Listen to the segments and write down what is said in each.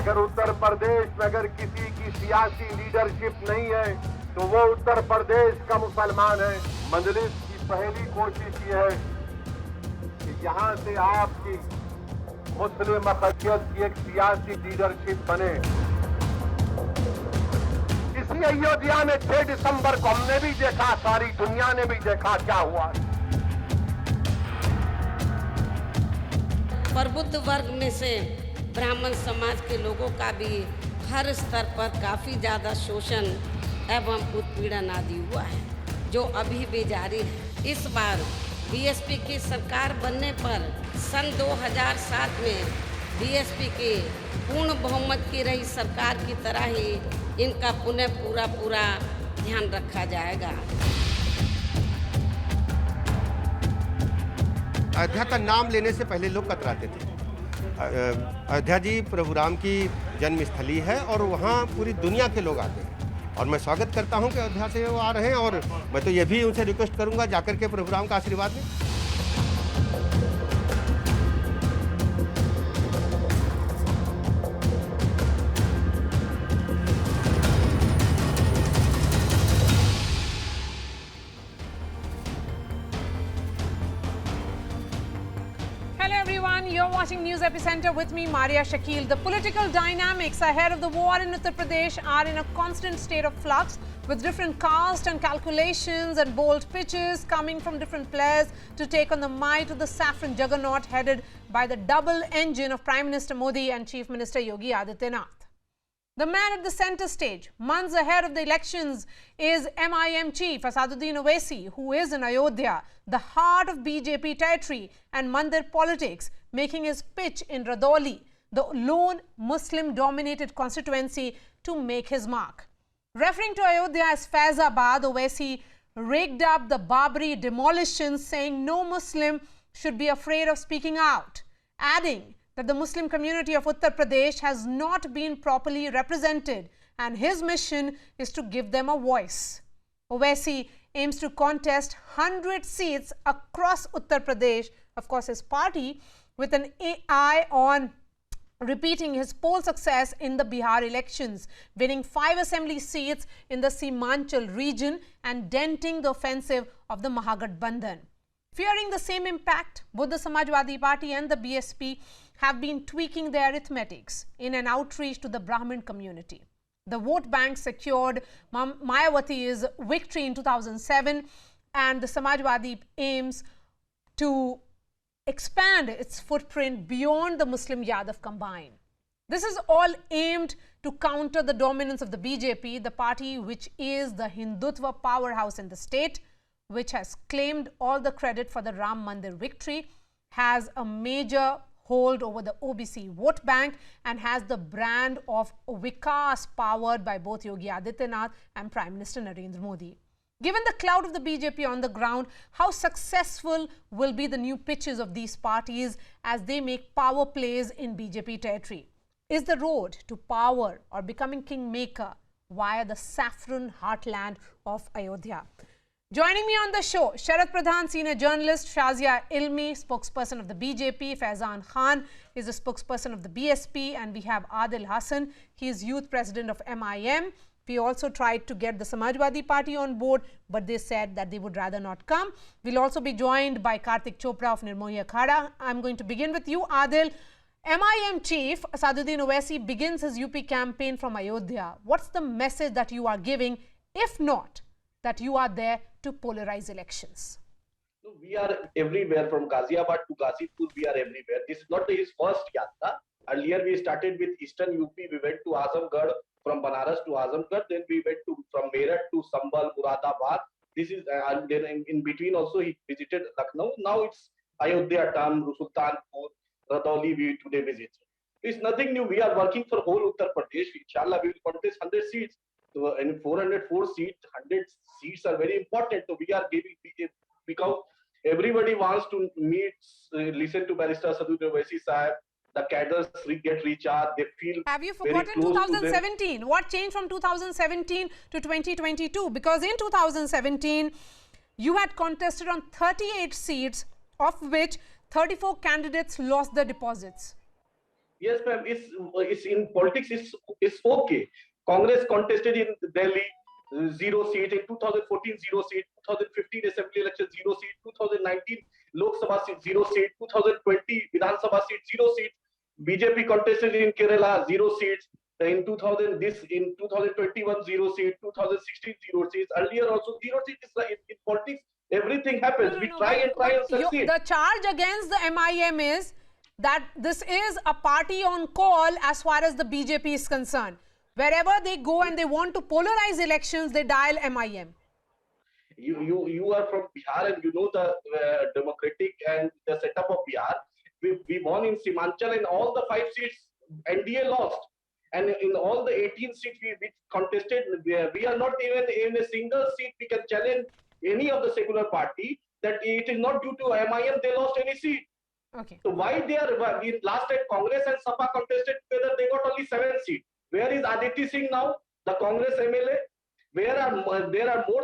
अगर उत्तर प्रदेश में अगर किसी की सियासी लीडरशिप नहीं है तो वो उत्तर प्रदेश का मुसलमान है। मजलिस की पहली कोशिश ये है कि यहाँ से आपकी मुस्लिम अक़लियत की एक सियासी लीडरशिप बने। इसी अयोध्या में 6 दिसंबर को हमने भी देखा, सारी दुनिया ने भी देखा क्या हुआ। प्रबुद्ध वर्ग में से ब्राह्मण समाज के लोगों का भी हर स्तर पर काफ़ी ज़्यादा शोषण एवं उत्पीड़न आदि हुआ है, जो अभी भी जारी है। इस बार बीएसपी की सरकार बनने पर सन 2007 में बीएसपी के पूर्ण बहुमत की रही सरकार की तरह ही इनका पुनः पूरा ध्यान रखा जाएगा। अयोध्या का नाम लेने से पहले लोग कतराते थे। अयोध्या जी प्रभु राम की जन्मस्थली है और वहाँ पूरी दुनिया के लोग आते हैं और मैं स्वागत करता हूँ कि अयोध्या से वो आ रहे हैं और मैं तो ये भी उनसे रिक्वेस्ट करूँगा जाकर के प्रभु राम का आशीर्वाद लें। You're watching News Epicenter with me, Marya, Shakil. The political dynamics ahead of the war in Uttar Pradesh are in a constant state of flux, with different caste and calculations and bold pitches coming from different players to take on the might of the saffron juggernaut headed by the double engine of Prime Minister Modi and Chief Minister Yogi Adityanath. The man at the center stage, months ahead of the elections, is MIM chief Asaduddin Owaisi, who is in Ayodhya, the heart of BJP territory and Mandir politics, making his pitch in Radoli, the lone Muslim-dominated constituency, to make his mark. Referring to Ayodhya as Faizabad, Owaisi raked up the Babri demolitions, saying no Muslim should be afraid of speaking out, adding that the Muslim community of Uttar Pradesh has not been properly represented and his mission is to give them a voice. Owaisi aims to contest 100 seats across Uttar Pradesh, of course his party, with an eye on repeating his poll success in the Bihar elections, winning 5 assembly seats in the Simanchal region and denting the offensive of the Mahagathbandhan. Fearing the same impact, both the Samajwadi Party and the BSP have been tweaking their arithmetics in an outreach to the Brahmin community. The vote bank secured Mayawati's victory in 2007, and the Samajwadi aims to expand its footprint beyond the Muslim Yadav combine. This is all aimed to counter the dominance of the BJP, the party which is the Hindutva powerhouse in the state, which has claimed all the credit for the Ram Mandir victory, has a major hold over the OBC vote bank, and has the brand of Vikas powered by both Yogi Adityanath and Prime Minister Narendra Modi. Given the clout of the BJP on the ground, how successful will be the new pitches of these parties as they make power plays in BJP territory? Is the road to power or becoming kingmaker via the saffron heartland of Ayodhya? Joining me on the show, Sharad Pradhan, senior journalist, Shazia Ilmi, spokesperson of the BJP, Faizan Khan is the spokesperson of the BSP, and we have Adil Hassan, he is youth president of MIM. We also tried to get the Samajwadi Party on board, but they said that they would rather not come. We'll also be joined by Kartik Chopra of Nirmohi Akhada. I'm going to begin with you, Adil. MIM chief Asaduddin Owaisi begins his UP campaign from Ayodhya. What's the message that you are giving, if not that you are there to polarize elections? We are everywhere, from Ghaziabad to Ghazipur, we are everywhere. This is not his first yatra. Earlier we started with Eastern UP, we went to Azamgarh, from Banaras to Azamgarh, then we went from Meerut to Sambhal, Muradabad. This is then in between also he visited Lucknow. Now it's Ayodhya, Tam, Sultanpur, Radoli we today visit. It's nothing new. We are working for whole Uttar Pradesh. Inshallah, we will contest 100 seats. So in 404 seats, 100 seats are very important. So we are giving, because everybody wants to meet, listen to Barrister Asaduddin Owaisi Sahib. The cadres get recharged. They feel. Have you forgotten 2017? What changed from 2017 to 2022? Because in 2017, you had contested on 38 seats, of which 34 candidates lost their deposits. Yes, ma'am. It's in politics. It's okay. Congress contested in Delhi, zero seat. In 2014, zero seat. 2015 Assembly election, zero seat. 2019 Lok Sabha seat, zero seat. 2020 Vidhan Sabha seat, zero seat. BJP contested in Kerala, zero seats. In 2021 zero seat. 2016 zero seats. Earlier also zero seat. Is like in politics, everything happens. We try and try and succeed. The charge against the MIM is that this is a party on call as far as the BJP is concerned. Wherever they go and they want to polarize elections, they dial MIM. You are from Bihar and you know the democratic and the setup of Bihar. We won in Simanchal and all the 5 seats NDA lost. And in all the 18 seats we contested, we are not even in a single seat we can challenge any of the secular party that it is not due to MIM they lost any seat. Okay. So why they are last at Congress and Sapa contested together, they got only 7 seats. Where is Aditi Singh now, the Congress MLA? There are more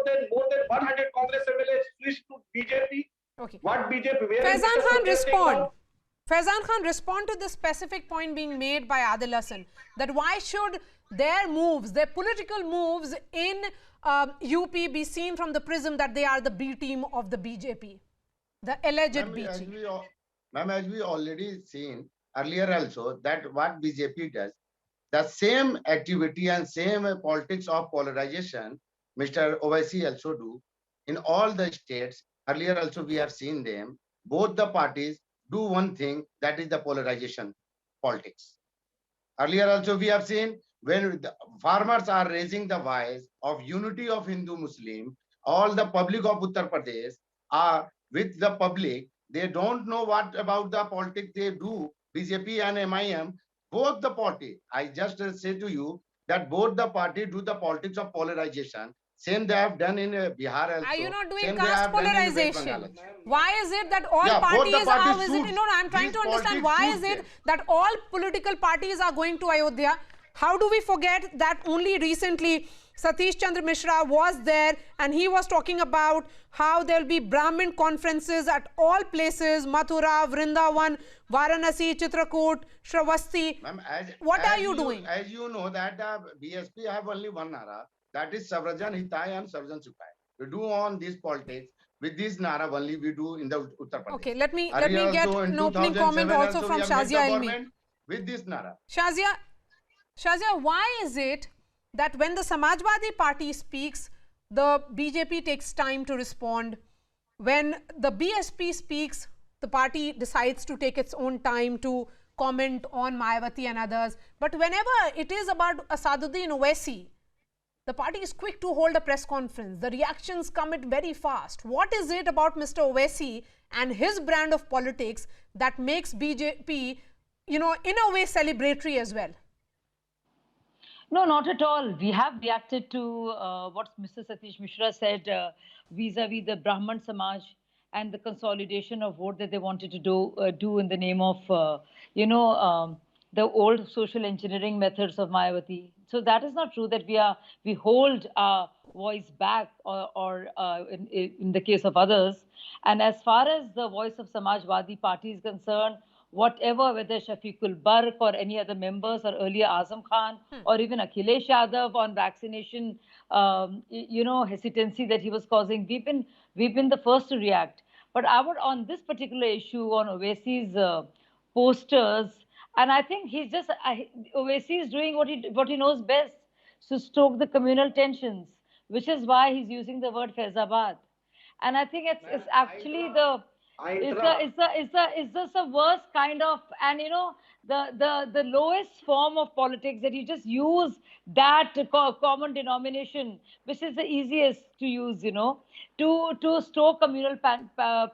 than 100 Congress MLAs switched to BJP. Okay. What BJP? Where Faizan is Khan, respond. now? Faizan Khan, respond to the specific point being made by Adil Hassan, that why should their moves, their political moves in UP be seen from the prism that they are the B team of the BJP, the alleged B team? Ma'am, as we already seen earlier also, that what BJP does, the same activity and same politics of polarization, Mr. Owaisi also do in all the states. Earlier also we have seen them. Both the parties do one thing, that is the polarization politics. Earlier also we have seen when the farmers are raising the voice of unity of Hindu-Muslim, all the public of Uttar Pradesh are with the public. They don't know what about the politics they do, BJP and MIM, both the party. I just say to you that both the party do the politics of polarization. Same they have done in Bihar also. Are you not doing Same caste polarization? Why is it that all parties are visiting? No, I'm trying to understand why is it that all political parties are going to Ayodhya? How do we forget that only recently Satish Chandra Mishra was there and he was talking about how there will be Brahmin conferences at all places, Mathura, Vrindavan, Varanasi, Chitrakoot, Shravasti. What are you doing? As you know that BSP have only one nara, that is Savrajan Hitai and Savrajan Sukai. We do on this politics. With this nara only we do in the Uttar Pradesh. Okay, let me get an opening comment also from Shazia Ilmi. With this nara. Shazia, why is it that when the Samajwadi Party speaks, the BJP takes time to respond? When the BSP speaks, the party decides to take its own time to comment on Mayawati and others. But whenever it is about Asaduddin Owaisi, the party is quick to hold a press conference. The reactions come in very fast. What is it about Mr. Owaisi and his brand of politics that makes BJP, in a way, celebratory as well? No, not at all. We have reacted to what Mr. Satish Mishra said vis-a-vis the Brahman Samaj and the consolidation of vote that they wanted to do in the name of, the old social engineering methods of Mayawati. So that is not true that we hold our voice back or in the case of others. And as far as the voice of Samajwadi Party is concerned, whatever, whether Shafiqul Barq or any other members or earlier Azam Khan or even Akhilesh Yadav on vaccination, hesitancy that he was causing, we've been the first to react. But on this particular issue on Owaisi's posters, and I think Owaisi is doing what he knows best, to stoke the communal tensions, which is why he's using the word Faizabad. And I think it's actually it's just the worst kind of, and the lowest form of politics, that you just use that common denomination, which is the easiest to use, to stoke communal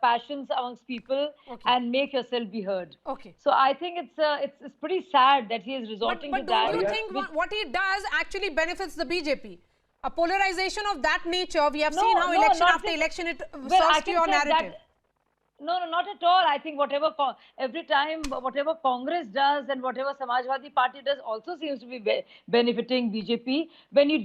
passions amongst people and make yourself be heard. Okay. So I think it's pretty sad that he is resorting to that. But don't you think what he does actually benefits the BJP? A polarization of that nature, we have seen how election after election it serves to your narrative. No, not at all. I think every time whatever Congress does and whatever Samajwadi Party does also seems to be benefiting BJP. When you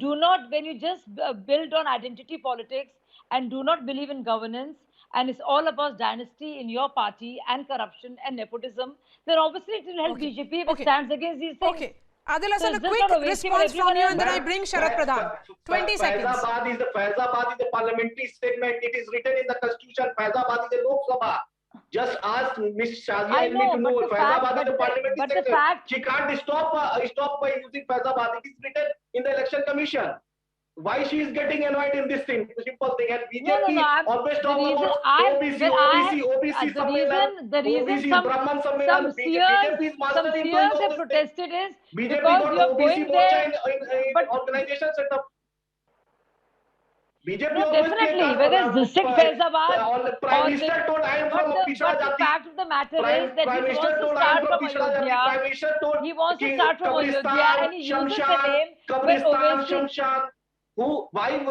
just build on identity politics and do not believe in governance and it's all about dynasty in your party and corruption and nepotism, then obviously it will help BJP if it stands against these things. Okay. Adil Hassan, So a it's just quick not Owaisi, but response from everyone you else. and then I bring Sharad Pradhan. 20 seconds. Faizabad is a parliamentary statement. It is written in the constitution. Faizabad is a Lok Sabha. Just ask Ms. Shazia I and me know, to know. but the Faizabad fact- is a parliamentary but the statement. fact- She can't stop by using Faizabad. It is written in the election commission. Why she is getting annoyed in this thing? Simple thing. And BJP always talk about OBC. The reason some seers have protested is BJP because got you're OBC going there. in organization setup. BJP No, definitely, whether it's district Faizabad Prime Minister told I am from Pichhada but the Jati. fact of the matter is that Prime he wants to start from Ayodhya. Prime Minister told He wants to start from Ayodhya and he uses the name when Kabristan, Owaisi. Shamshan. Why in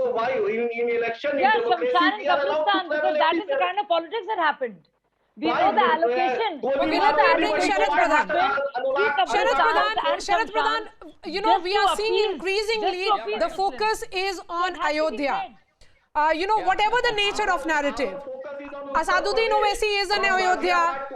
election Yeah, in democracy Shamshan and we are allowed Kabristan, to because that is the kind of politics that happened. We know the allocation. Okay, let me bring Sharad Pradhan. Sharad Pradhan, you know, we are seeing increasingly the focus is on Ayodhya. You know, whatever the nature of narrative, Asaduddin Owaisi is an Ayodhya.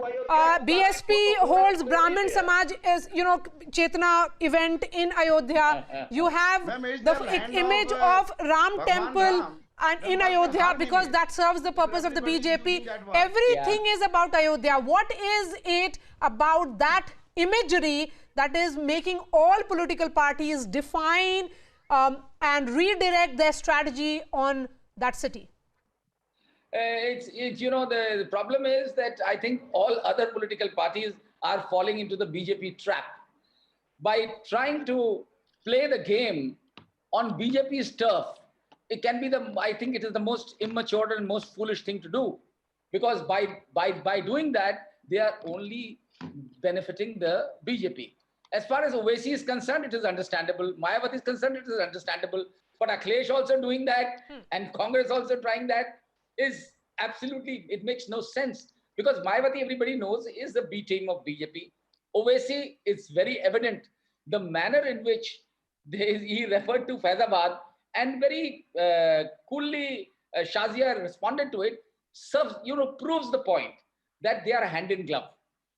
BSP holds Brahmin Samaj as, you know, Chetna event in Ayodhya. You have the image of Ram temple and in Ayodhya because that serves the purpose of the BJP. Everything is about Ayodhya. What is it about that imagery that is making all political parties define and redirect their strategy on that city? You know, the problem is that I think all other political parties are falling into the BJP trap by trying to play the game on BJP's turf. It can be I think it is the most immature and most foolish thing to do, because by doing that they are only benefiting the BJP. As far as Owaisi is concerned, it is understandable. Mayawati is concerned, it is understandable. But Akhilesh also doing that and Congress also trying that is absolutely, it makes no sense. Because Mayawati, everybody knows, is the B team of BJP. Owaisi, it's very evident the manner in which he referred to Faizabad and very coolly Shazia responded to it, proves the point that they are hand in glove.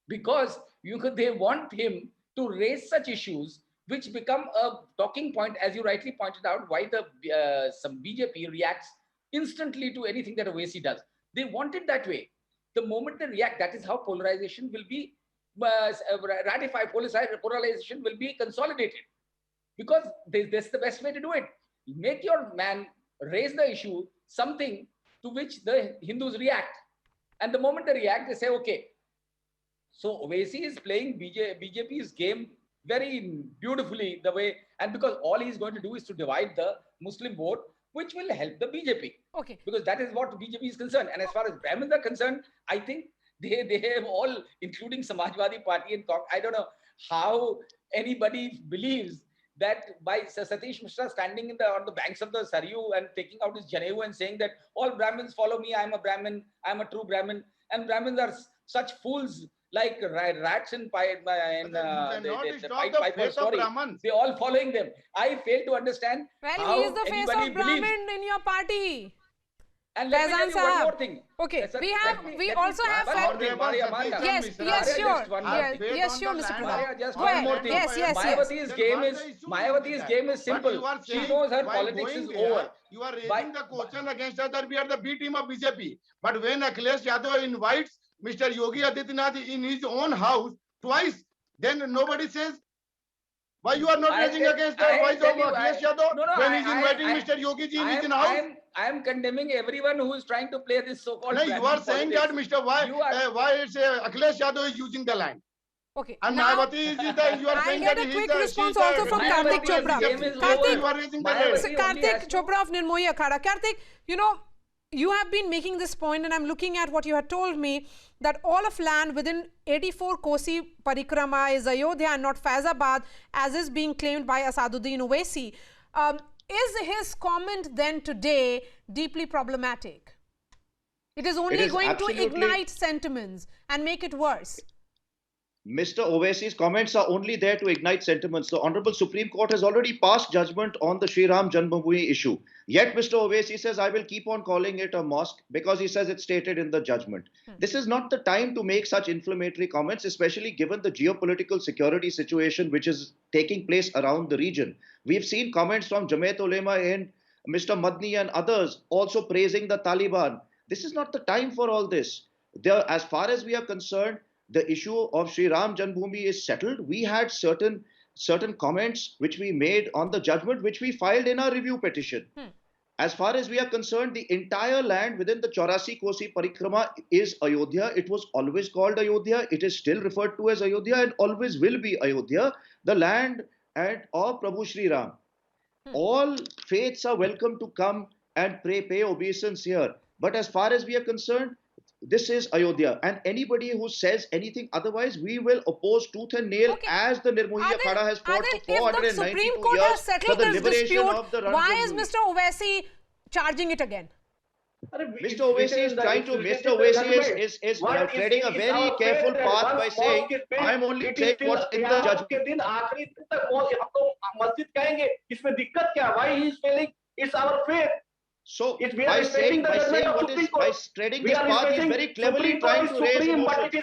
Because they want him to raise such issues which become a talking point, as you rightly pointed out, why some BJP reacts instantly to anything that Owaisi does. They want it that way. The moment they react, that is how polarization will be ratified. Polarization will be consolidated. Because that's the best way to do it. Make your man raise the issue, something to which the Hindus react. And the moment they react, they say, okay. So Owaisi is playing BJP's game very beautifully the way, and because all he's going to do is to divide the Muslim vote, which will help the BJP. Okay. Because that is what BJP is concerned. And as far as Brahmins are concerned, I think they have all, including Samajwadi Party and Congress, I don't know how anybody believes that by Satish Mishra standing on the banks of the Saryu and taking out his Janevu and saying that all Brahmins follow me, I'm a Brahmin, I'm a true Brahmin, and Brahmins are such fools like rats in pipe story. They all following them. I fail to understand. Well, he is the face of Brahmin in your party. And let me tell you one more thing. Okay, we also have. Marya. Yes, sure, Mr. Pradhan. Just one more thing. Yes. Mayawati's game is simple. She knows her politics is over. You are raising the question against us that we are the B team of BJP. But when Akhilesh Yadav invites Mr. Yogi Adityanath in his own house twice, then nobody says, why you are not raising against the voice of Akhilesh Yadav when he is inviting Mr. Yogi ji in his house? I am condemning everyone who is trying to play this so-called. No, you are saying that, Mr. Why it's Akhilesh Yadav is using the line. Okay. And Mayawati is that you are saying that I'll get a quick response also from Karthik Chopra. Karthik Chopra of Nirmohi Akhada. Karthik, you know, you have been making this point, and I'm looking at what you had told me, that all of land within 84 Kosi Parikrama is Ayodhya and not Faizabad, as is being claimed by Asaduddin Owaisi. Is his comment then today deeply problematic? It is only going to ignite sentiments and make it worse. Mr. Owaisi's comments are only there to ignite sentiments. The Honorable Supreme Court has already passed judgment on the Sri Ram Janmabhoomi issue. Yet Mr. Owaisi says, I will keep on calling it a mosque because he says it's stated in the judgment. This is not the time to make such inflammatory comments, especially given the geopolitical security situation which is taking place around the region. We've seen comments from Jamaat Ulema and Mr. Madni and others also praising the Taliban. This is not the time for all this. As far as we are concerned, the issue of Sri Ram Janmabhoomi is settled. We had certain comments which we made on the judgment, which we filed in our review petition. As far as we are concerned, the entire land within the 84 Kosi Parikrama is Ayodhya. It was always called Ayodhya. It is still referred to as Ayodhya and always will be Ayodhya, the land of Prabhu Sri Ram. All faiths are welcome to come and pay obeisance here. But as far as we are concerned, this is Ayodhya, and anybody who says anything otherwise, we will oppose tooth and nail, as the Nirmohi Akhada has fought for 492 years for the liberation of the Ram why is Janmabhoomi. Mr. Owaisi charging it again? Mr. Owaisi is trying to. Mr. Owaisi is treading a very careful path by saying, "I am only saying what's in the judgment." Why he is failing? It's our faith. So by treading this path, he is very cleverly trying to raise emotions.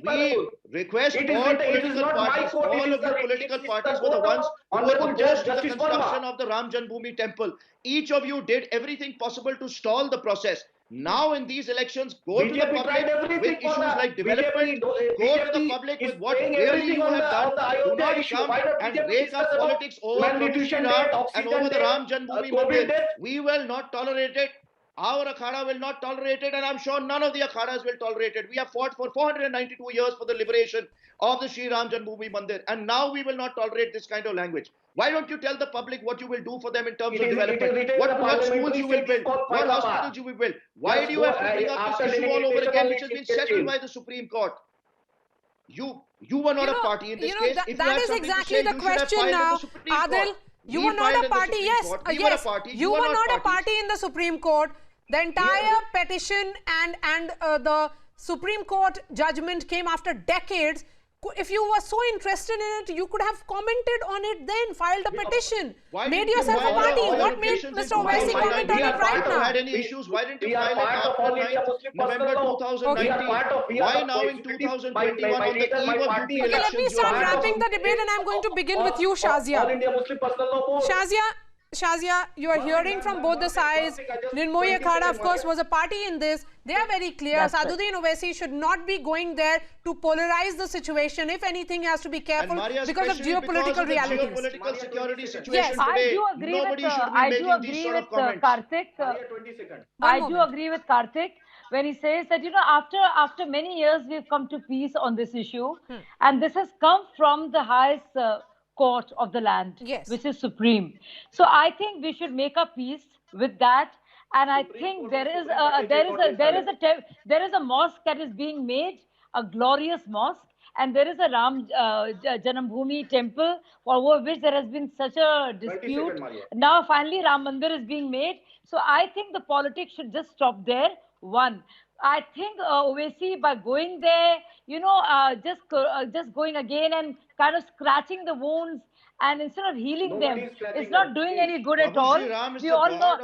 We request all political parties, all of the political parties were the ones who were opposed to the construction of the Ram Janmabhoomi temple. Each of you did everything possible to stall the process. Now in these elections, go to the public with issues like development, go to the public with what really you have done. Do not come and rake up politics over Prabhu Sri Ram and over the Ram Janmabhoomi Mandir. We will not tolerate it. Our Akhada will not tolerate it, and I'm sure none of the Akhadas will tolerate it. We have fought for 492 years for the liberation of the Sri Ram Janmabhoomi Mandir, and now we will not tolerate this kind of language. Why don't you tell the public what you will do for them in terms of development? What schools you will build? What hospitals you will build? Why do you have to bring up this issue all over again, which has been settled by the Supreme Court? You were not a party in this case. That is exactly the question now, Adil. You were not a party, yes. You were not a party in the Supreme Court. The entire petition and the Supreme Court judgment came after decades. If you were so interested in it, you could have commented on it then, filed a petition, made yourself a party. What made Mr. Owaisi comment on it right now? Had any issues? Why didn't you file it after November 2019? Why now in 2021 on the eve of UP elections? Okay, let me start wrapping the debate, and I'm going to begin with you, Shazia. Shazia, you are hearing from both the sides. Nirmohi Akhada, of course, was a party in this. They are very clear. Saduddin Owaisi should not be going there to polarize the situation. If anything, he has to be careful because of geopolitical realities. Geopolitical security situation Yes, today, I do agree with Karthik. I do agree with Karthik when he says that, after many years, we've come to peace on this issue. And this has come from the highest court of the land, which is supreme. So I think we should make a peace with that. And I think there is a mosque that is being made, a glorious mosque, and there is a Ram Janmabhoomi temple over which there has been such a dispute. Now finally Ram Mandir is being made. So I think the politics should just stop there. One, I think Owaisi, by going there, just going again and kind of scratching the wounds, and instead of healing them, it's not doing any good at all. We all know,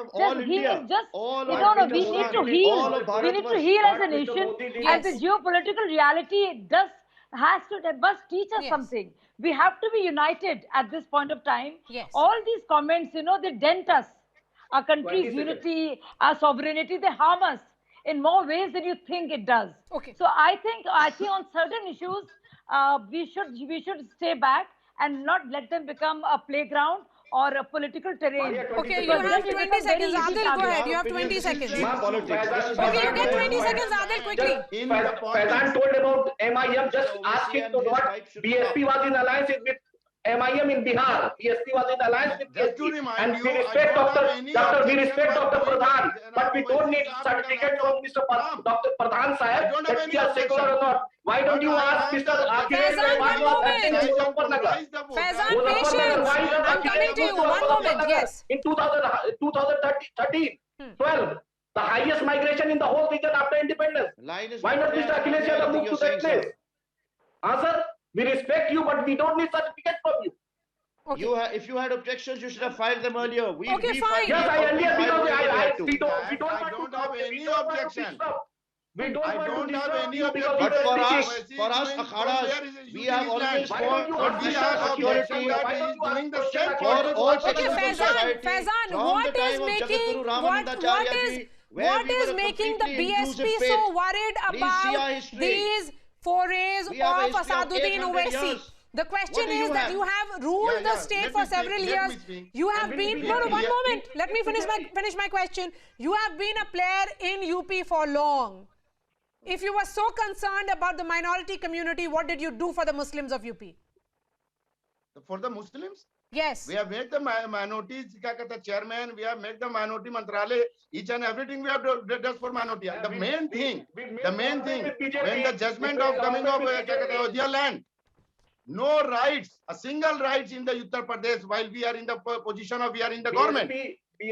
we need to heal. We need to heal as a nation, and the geopolitical reality must teach us something. We have to be united at this point of time. All these comments, they dent us, our country's unity, our sovereignty. They harm us in more ways than you think it does. So I think on certain issues, we should stay back and not let them become a playground or a political terrain. Okay, you have 20 seconds. Adil, go ahead. You have 20 seconds. Okay, you get 20 seconds, Adil, quickly. Faizan told about MIM, just ask him to what BSP was in alliance with MIM in Bihar. BSP was in alliance with BSP. And we respect we respect Dr. Pradhan, but we don't need certificate from Mr. Dr. Pradhan Sahib that we are secular or not. Why don't you ask Mr. Faizan, one moment. Faizan, patience. I'm coming to you. One moment, yes. In 2013, 12, the highest migration in the whole region after independence. Why not Mr. Akhilesh Yadav move to that place? Answer? We respect you, but we don't need certificate from you. Okay. If you had objections, you should have filed them earlier. Okay, fine. Yes, I earlier because we don't I want don't to have talk. any We don't want to objection. disturb. We don't I want to don't have disturb any you because But you for are us, speaking. for us akhadas, we have always Why fought don't you for ask We the have security objection that he is doing the same for politics all what sections Okay, of society. Faizan, From what the is time of making Jagatguru Ramanandacharya ji, where what we is were a making the completely BSP inclusive so faith. worried Please see our about history. these forays We have a of history of Asaduddin 800 Owaisi? years. The question What do is you that have? you have ruled Yeah, the yeah. state Let for me speak, several let me years. speak. You have been no, one yeah. moment. Let me finish my question. You have been a player in UP for long. If you were so concerned about the minority community, what did you do for the Muslims of UP? For the Muslims, Yes. we have made the minorities chairman, we have made the minority mantralay, each and everything we have done just for minority. Yeah, The main thing, when the judgment We of made coming of government with BJP. Ayodhya land, no rights, a single rights in the Uttar Pradesh while we are in the position of we are in the government.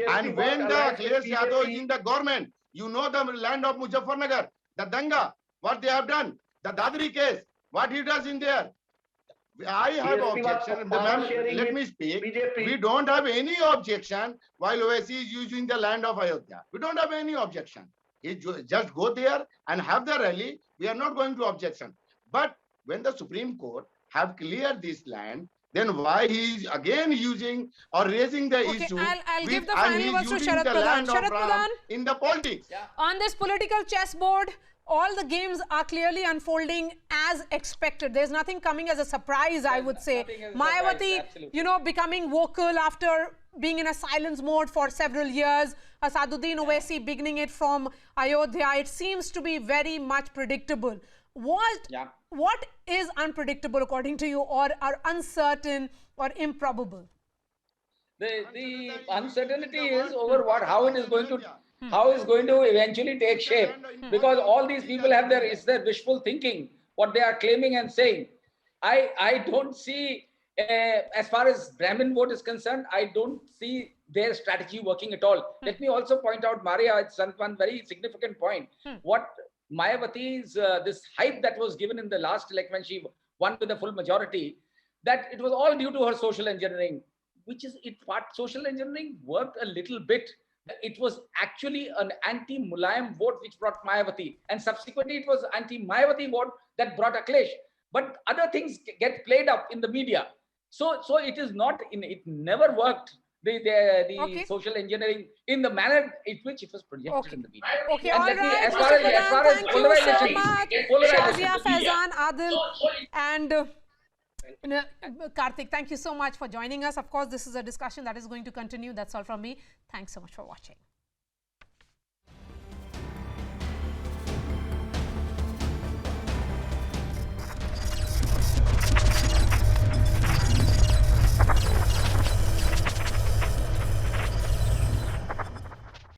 And when the Akhilesh Yadav is in the government, you know the land of Muzaffarnagar, the Danga, what they have done, the Dadri case, what he does in there. I have BSP was objection. power sharing Let with me speak. BJP. We don't have any objection while Owaisi is using the land of Ayodhya. We don't have any objection. He just go there and have the rally. We are not going to objection. But when the Supreme Court have cleared this land, then why he is again using or raising the Okay, issue? I'll give the and final he's words to using Sharad the Pradhan. land of Sharad Ram Pradhan. in the politics. Yeah. On this political chessboard, all the games are clearly unfolding as expected. There's nothing coming as a surprise, I would say. Nothing as a Mayawati, surprise, absolutely. you know, becoming vocal after being in a silence mode for several years. Asaduddin Owaisi beginning it from Ayodhya. It seems to be very much predictable. What is unpredictable according to you, or are uncertain or improbable? The uncertainty is over how it is going to how it's going to eventually take shape, because all these people have their wishful thinking, what they are claiming and saying. I don't see, as far as Brahmin vote is concerned, I don't see their strategy working at all. Let me also point out, Marya, it's one very significant point. What Mayawati's this hype that was given in the last election when she won with a full majority, that it was all due to her social engineering, which is social engineering worked a little bit. It was actually an anti-Mulayam vote which brought Mayawati, and subsequently it was anti-Mayawati vote that brought Akhilesh. But other things get played up in the media. So it is not it never worked, the social engineering in the manner in which it was projected in the media. Okay, And all right, as far as thank you so polarization, much. polarization. Shazia, Faizan, Adil, and Karthik, thank you so much for joining us. Of course, this is a discussion that is going to continue. That's all from me. Thanks so much for watching.